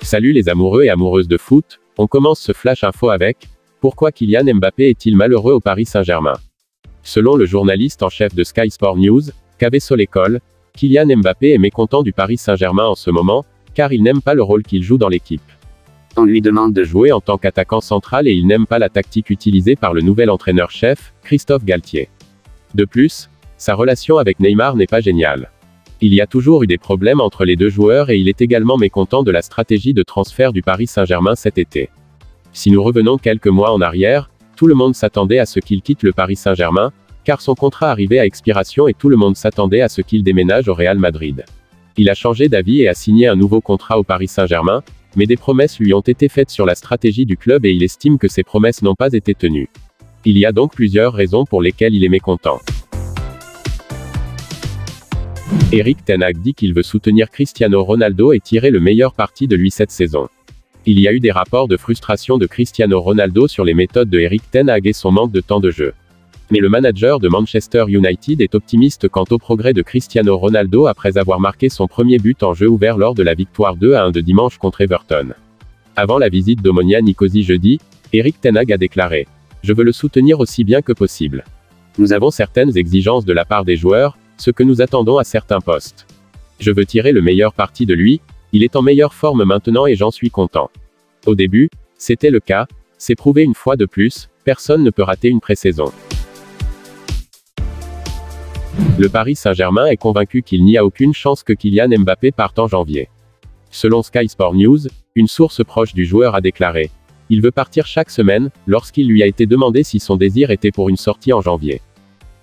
Salut les amoureux et amoureuses de foot, on commence ce flash info avec « Pourquoi Kylian Mbappé est-il malheureux au Paris Saint-Germain ?» Selon le journaliste en chef de Sky Sport News, Cavé-Solécole, Kylian Mbappé est mécontent du Paris Saint-Germain en ce moment, car il n'aime pas le rôle qu'il joue dans l'équipe. On lui demande de jouer en tant qu'attaquant central et il n'aime pas la tactique utilisée par le nouvel entraîneur-chef, Christophe Galtier. De plus, sa relation avec Neymar n'est pas géniale. Il y a toujours eu des problèmes entre les deux joueurs et il est également mécontent de la stratégie de transfert du Paris Saint-Germain cet été. Si nous revenons quelques mois en arrière, tout le monde s'attendait à ce qu'il quitte le Paris Saint-Germain, car son contrat arrivait à expiration et tout le monde s'attendait à ce qu'il déménage au Real Madrid. Il a changé d'avis et a signé un nouveau contrat au Paris Saint-Germain, mais des promesses lui ont été faites sur la stratégie du club et il estime que ces promesses n'ont pas été tenues. Il y a donc plusieurs raisons pour lesquelles il est mécontent. Erik ten Hag dit qu'il veut soutenir Cristiano Ronaldo et tirer le meilleur parti de lui cette saison. Il y a eu des rapports de frustration de Cristiano Ronaldo sur les méthodes de Erik ten Hag et son manque de temps de jeu. Mais le manager de Manchester United est optimiste quant au progrès de Cristiano Ronaldo après avoir marqué son premier but en jeu ouvert lors de la victoire 2-1 de dimanche contre Everton. Avant la visite d'Omonia Nicosie jeudi, Erik ten Hag a déclaré « Je veux le soutenir aussi bien que possible. Nous avons certaines exigences de la part des joueurs, ce que nous attendons à certains postes. Je veux tirer le meilleur parti de lui, il est en meilleure forme maintenant et j'en suis content. Au début, c'était le cas, c'est prouvé une fois de plus, personne ne peut rater une pré-saison. » Le Paris Saint-Germain est convaincu qu'il n'y a aucune chance que Kylian Mbappé parte en janvier. Selon Sky Sport News, une source proche du joueur a déclaré « Il veut partir chaque semaine », lorsqu'il lui a été demandé si son désir était pour une sortie en janvier.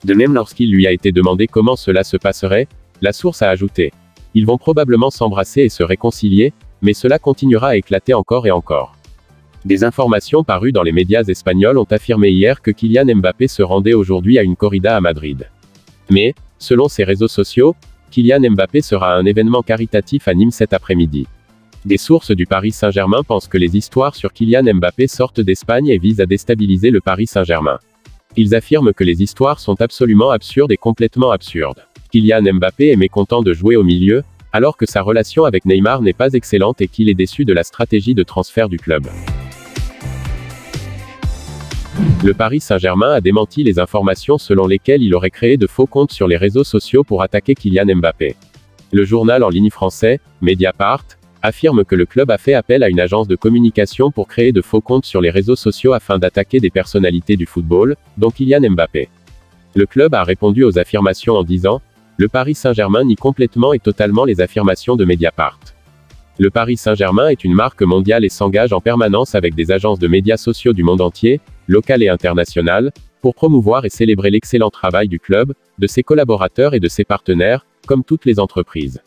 De même lorsqu'il lui a été demandé comment cela se passerait, la source a ajouté « Ils vont probablement s'embrasser et se réconcilier, mais cela continuera à éclater encore et encore. » Des informations parues dans les médias espagnols ont affirmé hier que Kylian Mbappé se rendait aujourd'hui à une corrida à Madrid. Mais, selon ses réseaux sociaux, Kylian Mbappé sera à un événement caritatif à Nîmes cet après-midi. Des sources du Paris Saint-Germain pensent que les histoires sur Kylian Mbappé sortent d'Espagne et visent à déstabiliser le Paris Saint-Germain. Ils affirment que les histoires sont absolument absurdes et complètement absurdes. Kylian Mbappé est mécontent de jouer au milieu, alors que sa relation avec Neymar n'est pas excellente et qu'il est déçu de la stratégie de transfert du club. Le Paris Saint-Germain a démenti les informations selon lesquelles il aurait créé de faux comptes sur les réseaux sociaux pour attaquer Kylian Mbappé. Le journal en ligne français, Mediapart, affirme que le club a fait appel à une agence de communication pour créer de faux comptes sur les réseaux sociaux afin d'attaquer des personnalités du football, dont Kylian Mbappé. Le club a répondu aux affirmations en disant « Le Paris Saint-Germain nie complètement et totalement les affirmations de Mediapart. Le Paris Saint-Germain est une marque mondiale et s'engage en permanence avec des agences de médias sociaux du monde entier, locales et internationales, pour promouvoir et célébrer l'excellent travail du club, de ses collaborateurs et de ses partenaires, comme toutes les entreprises.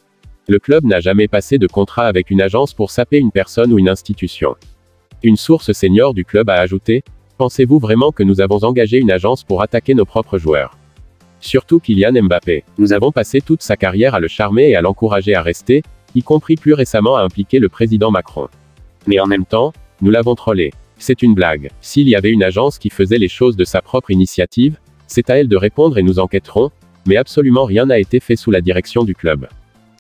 Le club n'a jamais passé de contrat avec une agence pour saper une personne ou une institution. » Une source senior du club a ajouté « Pensez-vous vraiment que nous avons engagé une agence pour attaquer nos propres joueurs? Surtout Kylian Mbappé. Nous avons passé toute sa carrière à le charmer et à l'encourager à rester, y compris plus récemment à impliquer le président Macron. Mais en même temps, nous l'avons trollé. C'est une blague. S'il y avait une agence qui faisait les choses de sa propre initiative, c'est à elle de répondre et nous enquêterons, mais absolument rien n'a été fait sous la direction du club.